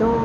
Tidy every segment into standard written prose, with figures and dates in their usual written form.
2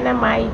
NMI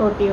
OT।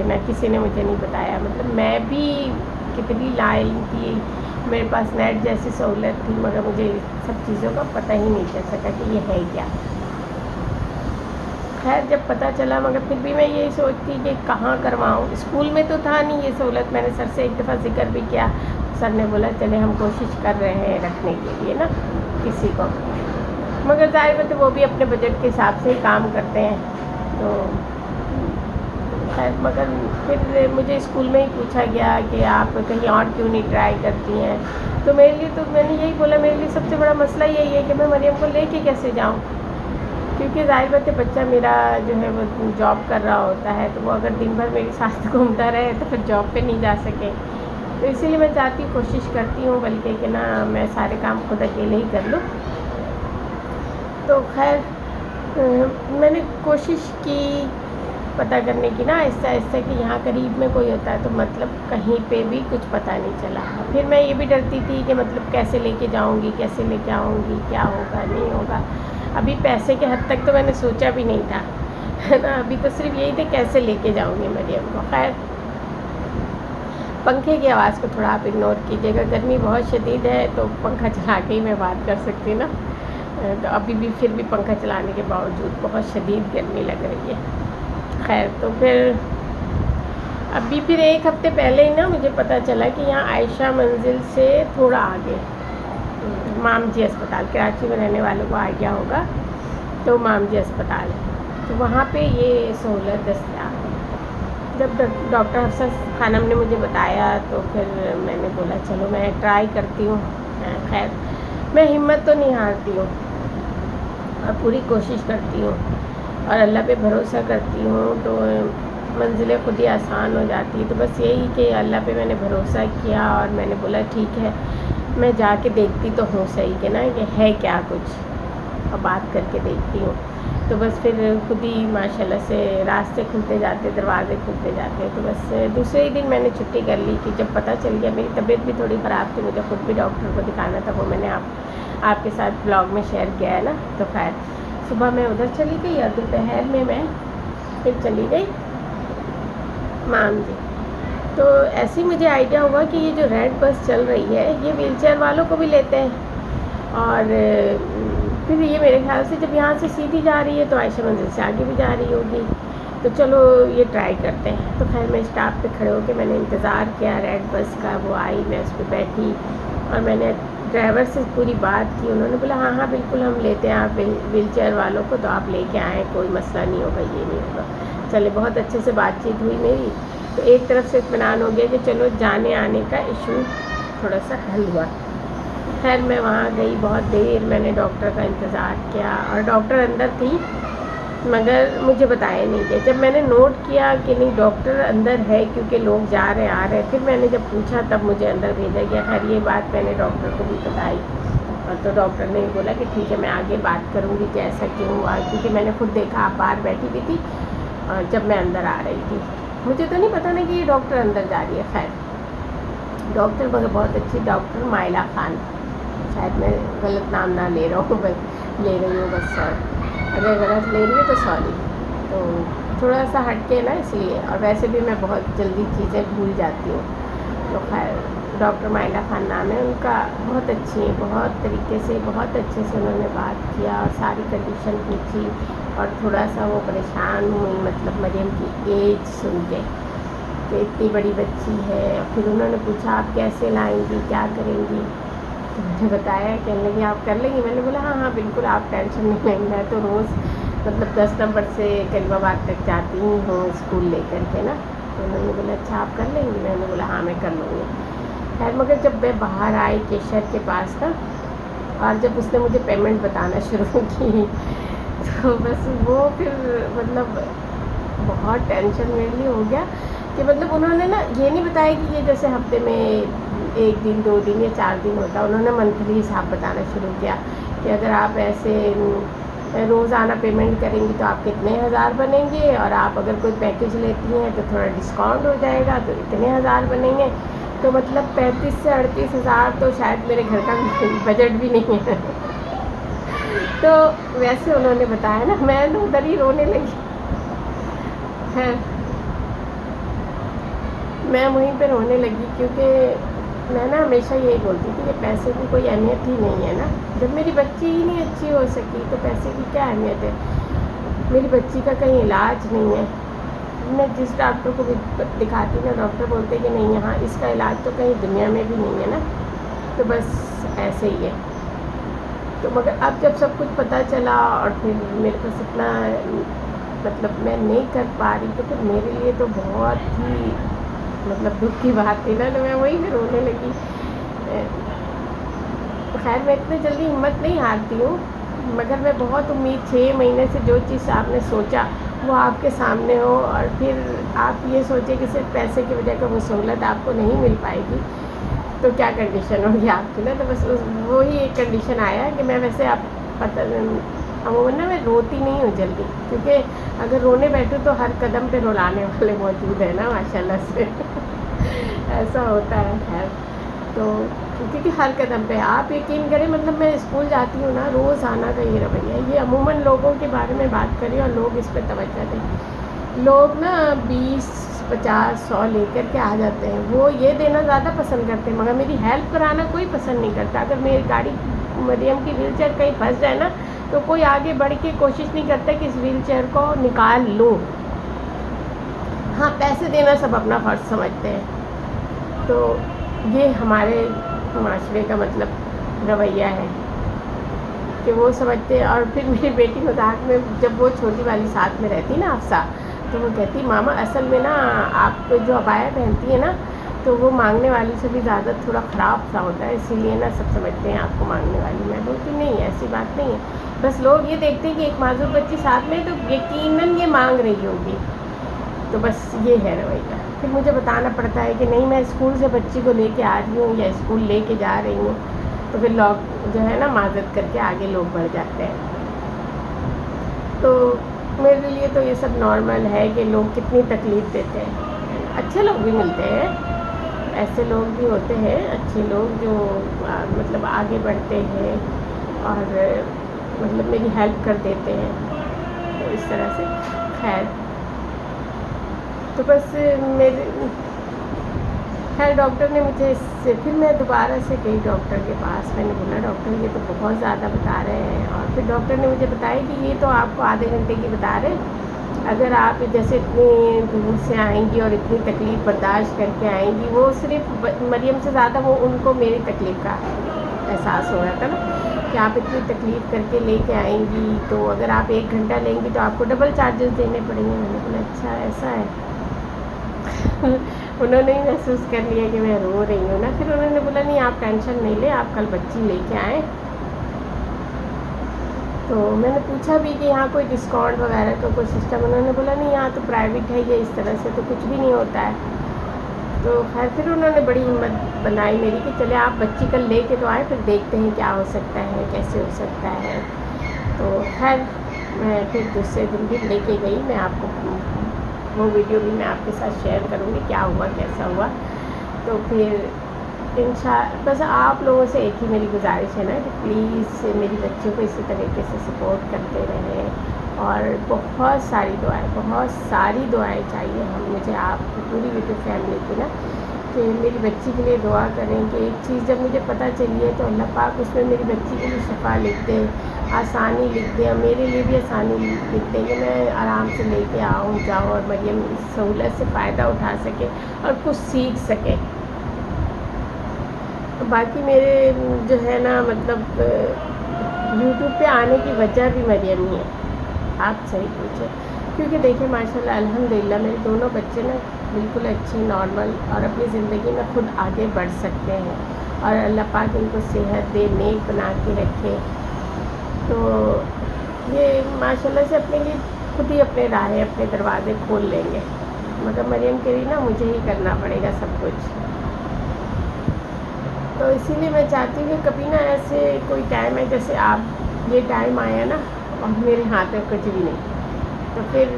کہ نہ کسی نے مجھے نہیں بتایا. مطلب میں بھی کتنی لائن تھی, میرے پاس نیٹ جیسی سہولت تھی, مگر مجھے سب چیزوں کا پتہ ہی نہیں چل سکا کہ یہ ہے کیا. خیر جب پتہ چلا, مگر پھر بھی میں یہی سوچتی کہ کہاں کرواؤں. اسکول میں تو تھا نہیں یہ سہولت, میں نے سر سے ایک دفعہ ذکر بھی کیا. سر نے بولا چلے ہم کوشش کر رہے ہیں رکھنے کے لیے نا کسی کو, مگر ظاہر بات ہے وہ بھی اپنے بجٹ کے حساب سے ہی کام کرتے ہیں. تو خیر مگر پھر مجھے اسکول میں ہی پوچھا گیا کہ آپ کہیں اور کیوں نہیں ٹرائی کرتی ہیں. تو میرے لیے تو میں نے یہی بولا, میرے لیے سب سے بڑا مسئلہ یہی ہے کہ میں مریم کو لے کے کیسے جاؤں, کیونکہ ظاہر بات ہے بچہ میرا جو ہے وہ جاب کر رہا ہوتا ہے, تو وہ اگر دن بھر میرے ساتھ گھومتا رہے تو پھر جاب پہ نہیں جا سکے. تو اسی لیے میں چاہتی ہوں, کوشش کرتی ہوں بلکہ کہ نا میں سارے کام خود اکیلے ہی کر لوں. تو خیر میں نے کوشش کی پتہ کرنے کی نا آہستہ آہستہ کہ یہاں قریب میں کوئی ہوتا ہے, تو مطلب کہیں پہ بھی کچھ پتہ نہیں چلا. پھر میں یہ بھی ڈرتی تھی کہ مطلب کیسے لے کے جاؤں گی, کیسے لے کے آؤں گی, کیا ہوگا نہیں ہوگا. ابھی پیسے کے حد تک تو میں نے سوچا بھی نہیں تھا, ہے نا. ابھی تو صرف یہی تھے کیسے لے کے جاؤں گی مریم کو. خیر پنکھے کی آواز کو تھوڑا آپ اگنور کیجیے گا, گرمی بہت شدید ہے تو پنکھا چلا کے ہی میں بات کر سکتی نا. تو ابھی بھی پھر بھی پنکھا چلانے کے باوجود بہت شدید گرمی لگ رہی ہے. خیر تو پھر ابھی پھر ایک ہفتے پہلے ہی نا مجھے پتہ چلا کہ یہاں عائشہ منزل سے تھوڑا آگے مام جی اسپتال, کراچی میں رہنے والوں کو آئیڈیا ہوگا, تو مام جی اسپتال ہے, تو وہاں پہ یہ سہولت دستیاب ہے. جب ڈاکٹر حفصہ خانم نے مجھے بتایا تو پھر میں نے بولا چلو میں ٹرائی کرتی ہوں. خیر میں ہمت تو نہیں ہارتی ہوں اور پوری کوشش کرتی ہوں اور اللہ پہ بھروسہ کرتی ہوں, تو منزلیں خود ہی آسان ہو جاتی ہے. تو بس یہی کہ اللہ پہ میں نے بھروسہ کیا اور میں نے بولا ٹھیک ہے میں جا کے دیکھتی تو ہوں صحیح کہ نا کہ ہے کیا کچھ, اور بات کر کے دیکھتی ہوں. تو بس پھر خود ہی ماشاءاللہ سے راستے کھلتے جاتے, دروازے کھلتے جاتے. تو بس دوسرے ہی دن میں نے چھٹی کر لی کہ جب پتہ چل گیا. میری طبیعت بھی تھوڑی خراب تھی, مجھے خود بھی ڈاکٹر کو دکھانا تھا, وہ میں نے آپ کے ساتھ بلاگ میں شیئر کیا ہے نا. تو خیر صبح میں ادھر چلی گئی اور دوپہر میں پھر چلی گئی مام جی. تو ایسے ہی مجھے آئیڈیا ہوا کہ یہ جو ریڈ بس چل رہی ہے یہ ویل چیئر والوں کو بھی لیتے ہیں, اور پھر یہ میرے خیال سے جب یہاں سے سیدھی جا رہی ہے تو عائشہ منزل سے آگے بھی جا رہی ہوگی, تو چلو یہ ٹرائی کرتے ہیں. تو خیر میں اسٹاپ پہ کھڑے ہو کے میں نے انتظار کیا ریڈ بس کا, وہ آئی, میں اس پہ بیٹھی اور میں نے ڈرائیور سے پوری بات کی. انہوں نے بولا ہاں بالکل ہم لیتے ہیں آپ ویل چیئر والوں کو, تو آپ لے کے آئیں, کوئی مسئلہ نہیں ہوگا, یہ نہیں ہوگا. چلے بہت اچھے سے بات چیت ہوئی میری, تو ایک طرف سے اطمینان ہو گیا کہ چلو جانے آنے کا ایشو تھوڑا سا حل ہوا. خیر میں وہاں گئی, بہت دیر میں نے ڈاکٹر کا انتظار کیا, اور ڈاکٹر اندر تھی مگر مجھے بتایا نہیں گیا. جب میں نے نوٹ کیا کہ نہیں ڈاکٹر اندر ہے کیونکہ لوگ جا رہے آ رہے, پھر میں نے جب پوچھا تب مجھے اندر بھیجا گیا. خیر یہ بات میں نے ڈاکٹر کو بھی بتائی, اور تو ڈاکٹر نے بولا کہ ٹھیک ہے میں آگے بات کروں گی کیسا کیوں ہوا, کیونکہ میں نے خود دیکھا آپ باہر بیٹھی ہوئی تھی جب میں اندر آ رہی تھی. مجھے تو نہیں پتا نا کہ یہ ڈاکٹر اندر جا رہی ہے. خیر ڈاکٹر مگر بہت اچھی, ڈاکٹر مائلہ خان, شاید میں غلط نام نہ لے رہا ہوں, بس لے رہی ہوں بس, اگر غلط لے رہی ہوں تو سوری. تو تھوڑا سا ہٹ کے نا اس لیے, اور ویسے بھی میں بہت جلدی چیزیں بھول جاتی ہوں. تو خیر ڈاکٹر مائلہ خان نام ہے ان کا, بہت اچھی ہیں, بہت طریقے سے بہت اچھے سے انہوں نے بات کیا اور ساری کنڈیشن پوچھی, اور تھوڑا سا وہ پریشان ہوئی مطلب مریم کی ایج سن کے کہ اتنی بڑی بچی ہے. پھر انہوں نے پوچھا آپ کیسے لائیں گی, کیا کریں گی, تو میں نے بتایا کہنے لگی آپ کر لیں گی. میں نے بولا ہاں بالکل آپ ٹینشن نہیں لیں گے, میں تو روز مطلب 10 نمبر سے کریم آباد تک جاتی ہوں اسکول لے کر کے نا. تو انہوں نے بولا اچھا آپ کر لیں گی, میں نے بولا ہاں میں کر لوں گی. خیر مگر جب میں باہر آئی کیشر کے پاس نا, اور جب اس نے مجھے پیمنٹ بتانا شروع کی, تو بس وہ پھر مطلب بہت ٹینشن میرے لیے ہو گیا کہ مطلب انہوں نے نا یہ نہیں بتایا کہ یہ جیسے ہفتے میں 1 دن 2 دن یا 4 دن ہوتا, انہوں نے منتھلی حساب بتانا شروع کیا کہ اگر آپ ایسے روزانہ پیمنٹ کریں گی تو آپ کتنے ہزار بنیں گے, اور آپ اگر کوئی پیکیج لیتی ہیں تو تھوڑا ڈسکاؤنٹ ہو جائے گا تو اتنے ہزار بنیں گے. تو مطلب 35 سے 38 ہزار تو شاید میرے گھر کا بجٹ بھی نہیں ہے. تو ویسے انہوں نے بتایا نا, میں ادھر ہی رونے لگی. میں وہیں پہ رونے لگی، کیونکہ میں نا ہمیشہ یہی بولتی تھی کہ پیسے کی کوئی اہمیت ہی نہیں ہے نا، جب میری بچی ہی نہیں اچھی ہو سکی تو پیسے کی کیا اہمیت ہے؟ میری بچی کا کہیں علاج نہیں ہے، میں جس ڈاکٹر کو بھی دکھاتی نا، ڈاکٹر بولتے کہ نہیں یہاں اس کا علاج تو کہیں دنیا میں بھی نہیں ہے نا، تو بس ایسے ہی ہے۔ تو مگر اب جب سب کچھ پتہ چلا اور پھر میرے پاس اتنا مطلب میں نہیں کر پا رہی، تو پھر میرے لیے تو بہت ہی مطلب دکھ کی بات تھی نا، تو میں وہیں پہ رونے لگی۔ خیر میں اتنے جلدی ہمت نہیں ہارتی ہوں، مگر میں بہت امید 6 مہینے سے جو چیز آپ نے سوچا وہ آپ کے سامنے ہو، اور پھر آپ یہ سوچیں کہ صرف پیسے کی وجہ کا وہ سہولت آپ کو نہیں مل پائے گی تو کیا کنڈیشن ہوگی آپ کی نا۔ تو بس وہی ایک کنڈیشن آیا کہ میں ویسے آپ عموماً نا میں روتی نہیں ہوں جلدی، کیونکہ اگر رونے بیٹھوں تو ہر قدم پہ رلانے والے موجود ہیں نا ماشاء اللہ سے ایسا ہوتا ہے۔ خیر تو کیونکہ ہر قدم پہ آپ یقین کریں، مطلب میں اسکول جاتی ہوں نا، روز آنا کا یہ رویہ ہے، یہ عموماً لوگوں کے بارے میں بات کریں اور لوگ اس پہ توجہ دیں، لوگ نا 20 50 100 لے کر کے آ جاتے ہیں، وہ یہ دینا زیادہ پسند کرتے ہیں، مگر میری ہیلپ کرانا کوئی پسند نہیں کرتا۔ اگر میری گاڑی مریم کی ویل چیئر کہیں پھنس جائے نا تو کوئی آگے بڑھ کے کوشش نہیں کرتا کہ اس ویل چیئر کو نکال لوں، ہاں پیسے دینا سب اپنا فرض سمجھتے ہیں۔ تو یہ ہمارے معاشرے کا مطلب رویہ ہے کہ وہ سمجھتے ہیں۔ اور پھر میری بیٹی مذاق میں، جب وہ چھوٹی والی ساتھ میں رہتی نا حفصہ، تو وہ کہتی ماما اصل میں نا آپ جو عبایا پہنتی ہے نا تو وہ مانگنے والی سے بھی زیادہ تھوڑا خراب سا ہوتا ہے، اسی لیے نا سب سمجھتے ہیں آپ کو مانگنے والی۔ میں بولتی نہیں ایسی بات نہیں ہے، بس لوگ یہ دیکھتے ہیں کہ ایک معذور بچی ساتھ میں تو یقیناً یہ مانگ رہی ہوگی، تو بس یہ ہے رویہ۔ پھر مجھے بتانا پڑتا ہے کہ نہیں میں اسکول سے بچی کو لے کے آ رہی ہوں یا اسکول لے کے جا رہی ہوں، تو پھر لوگ جو ہے نا معذرت کر کے آگے لوگ بڑھ جاتے ہیں۔ تو میرے لیے تو یہ سب نارمل ہے کہ لوگ کتنی تکلیف دیتے ہیں، اچھے لوگ بھی ملتے ہیں، ایسے لوگ بھی ہوتے ہیں اچھے لوگ جو مطلب آگے بڑھتے ہیں اور مطلب میری ہیلپ کر دیتے ہیں، تو اس طرح سے۔ خیر تو بس خیر ڈاکٹر نے مجھے اس سے پھر میں دوبارہ سے گئی ڈاکٹر کے پاس، میں نے بولا ڈاکٹر یہ تو بہت زیادہ بتا رہے ہیں، اور پھر ڈاکٹر نے مجھے بتایا کہ یہ تو آپ کو آدھے گھنٹے کی بتا رہے ہیں، اگر آپ جیسے اتنی دور سے آئیں گی اور اتنی تکلیف برداشت کر کے آئیں گی، وہ صرف مریم سے زیادہ وہ ان کو میری تکلیف کا احساس ہو رہا تھا نا کہ آپ اتنی تکلیف کر کے لے کے آئیں گی، تو اگر آپ 1 گھنٹہ لیں گی تو آپ کو ڈبل چارجز دینے پڑیں گے۔ میں نے بولا اچھا ایسا ہے انہوں نے ہی محسوس کر لیا کہ میں رو رہی ہوں نا، پھر انہوں نے بولا نہیں آپ ٹینشن نہیں لیں، آپ کل بچی لے کے آئیں۔ تو میں نے پوچھا بھی کہ یہاں کوئی ڈسکاؤنٹ وغیرہ کا کوئی سسٹم، انہوں نے بولا نہیں یہاں تو پرائیویٹ ہے، یہ اس طرح سے تو کچھ بھی نہیں ہوتا ہے۔ تو خیر پھر انہوں نے بڑی ہمت بنائی میری کہ چلے آپ بچی کل لے کے تو آئے، پھر دیکھتے ہیں کیا ہو سکتا ہے کیسے ہو سکتا ہے۔ تو خیر میں پھر دوسرے دن بھی لے کے گئی، میں آپ کو وہ ویڈیو بھی میں آپ کے ساتھ شیئر کروں گی کیا ہوا کیسا ہوا۔ تو پھر بس آپ لوگوں سے ایک ہی میری گزارش ہے نا کہ پلیز میری بچوں کو اسی طریقے سے سپورٹ کرتے رہیں، اور بہت ساری دعائیں چاہیے مجھے آپ کی پوری یوٹیوب فیملی کی نا، کہ میری بچی کے لیے دعا کریں کہ ایک چیز جب مجھے پتہ چلی ہے تو اللہ پاک اس میں میری بچی کے لیے شفا لکھ دے، آسانی لکھ دے، اور میرے لیے بھی آسانی لکھ دے کہ میں آرام سے لے کے آؤں جاؤں اور مریم اس سہولت سے فائدہ اٹھا سکے اور کچھ سیکھ سکے۔ باقی میرے جو ہے نا مطلب یوٹیوب پہ آنے کی وجہ بھی مریم ہی ہے، آپ صحیح پوچھیں، کیونکہ دیکھیں ماشاءاللہ الحمدللہ میرے دونوں بچے نا بالکل اچھے نارمل اور اپنی زندگی میں خود آگے بڑھ سکتے ہیں، اور اللہ پاک ان کو صحت دے، نیک بنا کے رکھے۔ تو یہ ماشاءاللہ سے اپنے لیے خود ہی اپنے راہیں اپنے دروازے کھول لیں گے، مگر مریم کے لیے نا مجھے ہی کرنا پڑے گا سب کچھ۔ تو اسی لیے میں چاہتی ہوں کہ کبھی نا ایسے کوئی ٹائم ہے جیسے آپ یہ ٹائم آیا نا اور میرے ہاتھ میں کچھ بھی نہیں، تو پھر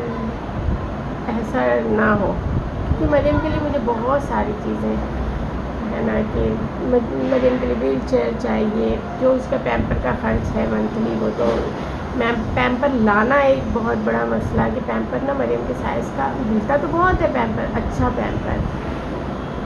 ایسا نہ ہو، کیونکہ مریم کے لیے مجھے بہت ساری چیزیں ہے نا کہ مریم کے لیے ویل چیئر چاہیے، جو اس کا پیمپر کا خرچ ہے منتھلی وہ تو پیمپر لانا ایک بہت بڑا مسئلہ ہے کہ پیمپر نا مریم کے سائز کا ملتا تو بہت ہے پیمپر، اچھا پیمپر